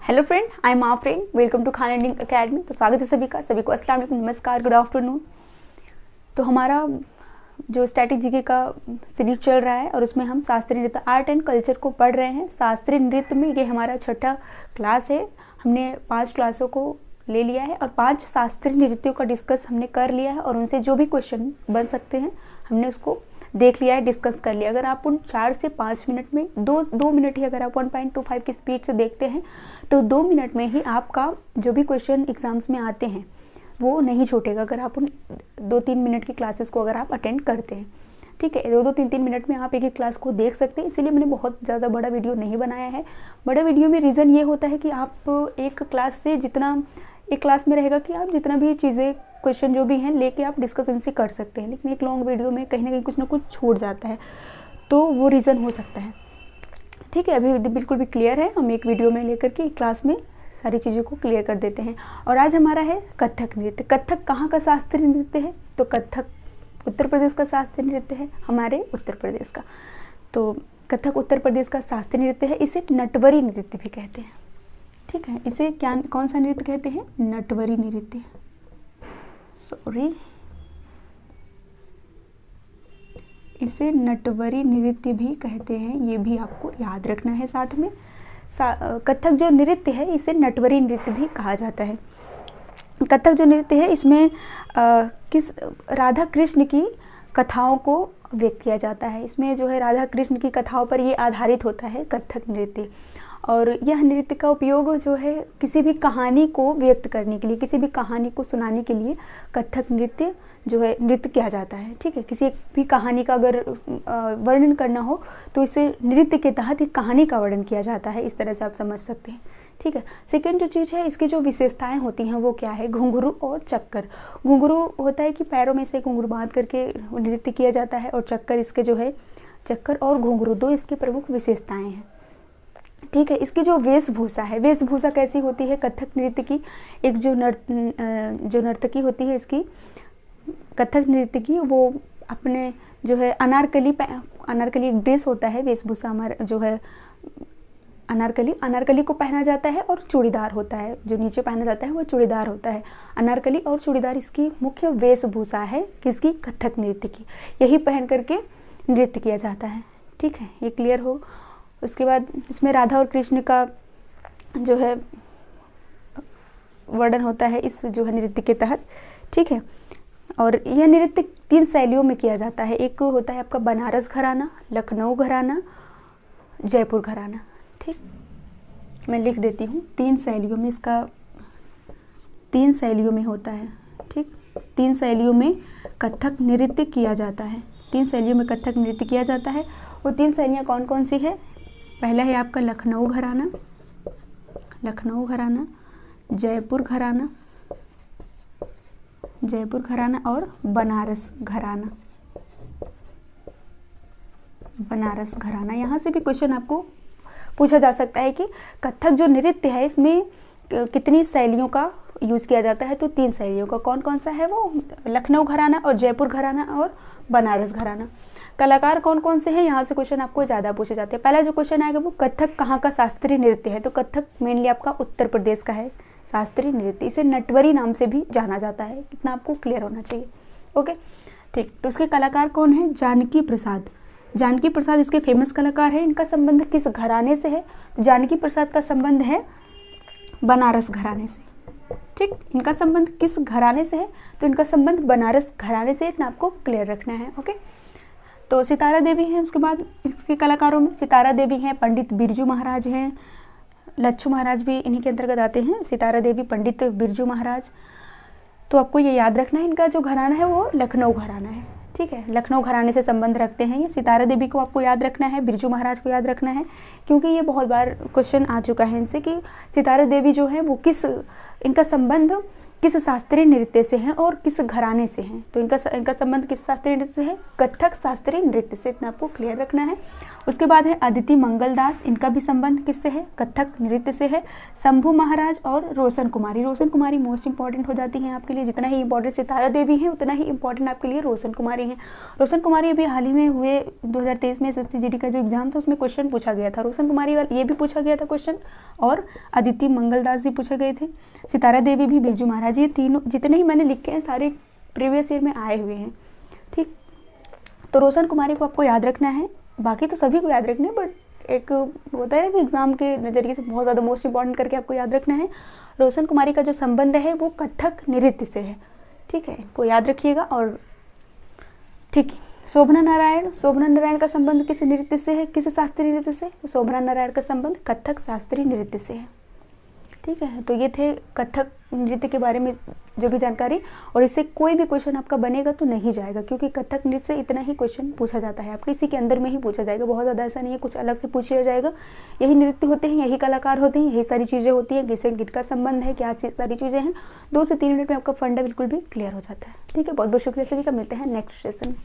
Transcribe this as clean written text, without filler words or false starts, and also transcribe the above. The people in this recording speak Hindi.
Hello friend, I am Afreen. Welcome to Khan learning academy. तो स्वागत है सभी को अस्सलाम वालेकुम, नमस्कार, गुड आफ्टरनून। तो हमारा जो स्टैटिक जीके का सीरीज चल रहा है और उसमें हम शास्त्रीय नृत्य आर्ट एंड कल्चर को पढ़ रहे हैं। शास्त्रीय नृत्य में ये हमारा छठा क्लास है। हमने 5 क्लासों को ले लिया है और 5 शास्त्रीय नृत्यों का डिस्कस हमने कर लिया है और उनसे जो भी क्वेश्चन बन सकते हैं हमने उसको देख लिया है, डिस्कस कर लिया। अगर आप उन 4 से 5 मिनट में दो मिनट ही अगर आप 1.25 की स्पीड से देखते हैं तो 2 मिनट में ही आपका जो भी क्वेश्चन एग्जाम्स में आते हैं वो नहीं छूटेगा, अगर आप उन 2-3 मिनट की क्लासेस को अगर आप अटेंड करते हैं। ठीक है, 2-3 मिनट में आप एक क्लास को देख सकते हैं। इसीलिए मैंने बहुत ज़्यादा बड़ा वीडियो नहीं बनाया है। बड़ा वीडियो में रीज़न ये होता है कि आप एक क्लास से एक क्लास में रहेगा कि आप जितना भी चीज़ें क्वेश्चन जो भी हैं लेके आप डिस्कस उनसे कर सकते हैं, लेकिन एक लॉन्ग वीडियो में कहीं ना कहीं कुछ ना कुछ छूट जाता है, तो वो रीज़न हो सकता है। ठीक है, अभी बिल्कुल भी क्लियर है। हम एक वीडियो में लेकर के एक क्लास में सारी चीज़ों को क्लियर कर देते हैं। और आज हमारा है कथक नृत्य। कथक कहाँ का शास्त्रीय नृत्य है? तो कथक उत्तर प्रदेश का शास्त्रीय नृत्य है, हमारे उत्तर प्रदेश का। तो कथक उत्तर प्रदेश का शास्त्रीय नृत्य है। इसे नटवरी नृत्य भी कहते हैं। ठीक है, इसे कौन सा नृत्य कहते हैं? नटवरी नृत्य। इसे नटवरी नृत्य भी कहते हैं, ये भी आपको याद रखना है साथ में। कथक जो नृत्य है इसे नटवरी नृत्य भी कहा जाता है। कथक जो नृत्य है इसमें किस राधा कृष्ण की कथाओं को व्यक्त किया जाता है। इसमें जो है राधा कृष्ण की कथाओं पर ये आधारित होता है कथक नृत्य। और यह नृत्य का उपयोग जो है किसी भी कहानी को व्यक्त करने के लिए, किसी भी कहानी को सुनाने के लिए कथक नृत्य जो है नृत्य किया जाता है। ठीक है, किसी भी कहानी का अगर वर्णन करना हो तो इसे नृत्य के तहत एक कहानी का वर्णन किया जाता है। इस तरह से आप समझ सकते हैं। ठीक है, सेकंड जो चीज़ है, इसकी जो विशेषताएं होती हैं वो क्या है? घुंघरू और चक्कर। घुंघरू होता है कि पैरों में से घुंघरू बांध करके नृत्य किया जाता है, और चक्कर इसके जो है, चक्कर और घुंघरू दो इसकी प्रमुख विशेषताएं हैं। ठीक है, इसकी जो वेशभूषा है, वेशभूषा कैसी होती है कथक नृत्य की? एक जो नर्तकी होती है इसकी कथक नृत्य की, वो अपने जो है अनारकली एक ड्रेस होता है, वेशभूषा हमारा जो है अनारकली को पहना जाता है, और चूड़ीदार होता है, जो नीचे पहना जाता है वो चूड़ीदार होता है। अनारकली और चूड़ीदार इसकी मुख्य वेशभूषा है किसकी? कथक नृत्य की। यही पहन करके नृत्य किया जाता है। ठीक है, ये क्लियर हो। उसके बाद इसमें राधा और कृष्ण का जो है वर्णन होता है इस जो है नृत्य के तहत। ठीक है, और यह नृत्य 3 शैलियों में किया जाता है। एक होता है आपका बनारस घराना, लखनऊ घराना, जयपुर घराना। ठीक, मैं लिख देती हूँ। 3 शैलियों में इसका 3 शैलियों में होता है। ठीक, 3 शैलियों में कथक नृत्य किया जाता है। 3 शैलियों में कथक नृत्य किया जाता है। वो 3 शैलियाँ कौन कौन सी है? पहला है आपका लखनऊ घराना, जयपुर घराना और बनारस घराना। यहाँ से भी क्वेश्चन आपको पूछा जा सकता है कि कथक जो नृत्य है इसमें कितनी शैलियों का यूज़ किया जाता है? तो 3 शैलियों का। कौन कौन सा है वो? लखनऊ घराना और जयपुर घराना और बनारस घराना। कलाकार कौन कौन से हैं? यहाँ से क्वेश्चन आपको ज़्यादा पूछे जाते हैं। पहला जो क्वेश्चन आएगा वो कथक कहाँ का शास्त्रीय नृत्य है? तो कथक मेनली आपका उत्तर प्रदेश का है शास्त्रीय नृत्य। इसे नटवरी नाम से भी जाना जाता है। इतना आपको क्लियर होना चाहिए। ओके, ठीक। तो इसके कलाकार कौन है? जानकी प्रसाद इसके फेमस कलाकार हैं। इनका संबंध किस घराने से है? जानकी प्रसाद का संबंध है बनारस घराने से। ठीक, इनका संबंध किस घराने से है? तो इनका संबंध बनारस घराने से। इतना आपको क्लियर रखना है। ओके, तो सितारा देवी हैं। उसके बाद इसके कलाकारों में सितारा देवी हैं, पंडित बिरजू महाराज हैं, लच्छू महाराज भी इन्हीं के अंतर्गत आते हैं। सितारा देवी, पंडित बिरजू महाराज। तो आपको ये याद रखना है, इनका जो घराना है वो लखनऊ घराना है। ठीक है, लखनऊ घराने से संबंध रखते हैं ये। सितारा देवी को आपको याद रखना है, बिरजू महाराज को याद रखना है, क्योंकि ये बहुत बार क्वेश्चन आ चुका है इनसे कि सितारा देवी जो है वो इनका संबंध किस शास्त्रीय नृत्य से है और किस घराने से हैं। तो इनका संबंध किस शास्त्रीय नृत्य से है? कथक शास्त्रीय नृत्य से। इतना आपको क्लियर रखना है। उसके बाद है अदिति मंगलदास, इनका भी संबंध किससे है, कथक नृत्य से है। शंभू महाराज और रोशन कुमारी, रोशन कुमारी मोस्ट इंपॉर्टेंट हो जाती हैं आपके लिए, जितना ही इंपॉर्टेंट सितारा देवी हैं उतना ही इंपॉर्टेंट आपके लिए रोशन कुमारी हैं। रोशन कुमारी अभी हाल ही में हुए 2023 में SSC GD का जो एग्जाम था उसमें क्वेश्चन पूछा गया था, रोशन कुमारी वाला ये भी पूछा गया था क्वेश्चन, और अदिति मंगलदास भी पूछे गए थे, सितारा देवी भी, बिरजू महाराज, ये तीनों जितने ही मैंने लिखे हैं सारे प्रीवियस ईयर में आए हुए हैं। ठीक, तो रोशन कुमारी को आपको याद रखना है, बाकी तो सभी को याद रखना है, बट एक होता है ना कि एग्जाम के नज़रिए से बहुत ज़्यादा मोस्ट इंपॉर्टेंट करके आपको याद रखना है। रोशन कुमारी का जो संबंध है वो कथक नृत्य से है। ठीक है, को याद रखिएगा। और ठीक, शोभना नारायण, शोभना नारायण का संबंध किस नृत्य से है, किस शास्त्रीय नृत्य से, शोभना नारायण का संबंध कथक शास्त्रीय नृत्य से है। ठीक है, तो ये थे कथक नृत्य के बारे में जो भी जानकारी, और इससे कोई भी क्वेश्चन आपका बनेगा तो नहीं जाएगा, क्योंकि कथक नृत्य से इतना ही क्वेश्चन पूछा जाता है, आपके इसी के अंदर में ही पूछा जाएगा, बहुत ज़्यादा ऐसा नहीं है कुछ अलग से पूछ लिया जाएगा। यही नृत्य होते हैं, यही कलाकार होते हैं, यही सारी चीज़ें होती हैं, किससे किसका संबंध है, क्या सारी चीज़ें हैं, 2 से 3 मिनट में आपका फंडा बिल्कुल भी क्लियर हो जाता है। ठीक है, बहुत बहुत शुक्रिया सभी का, मिलते हैं नेक्स्ट सेशन में।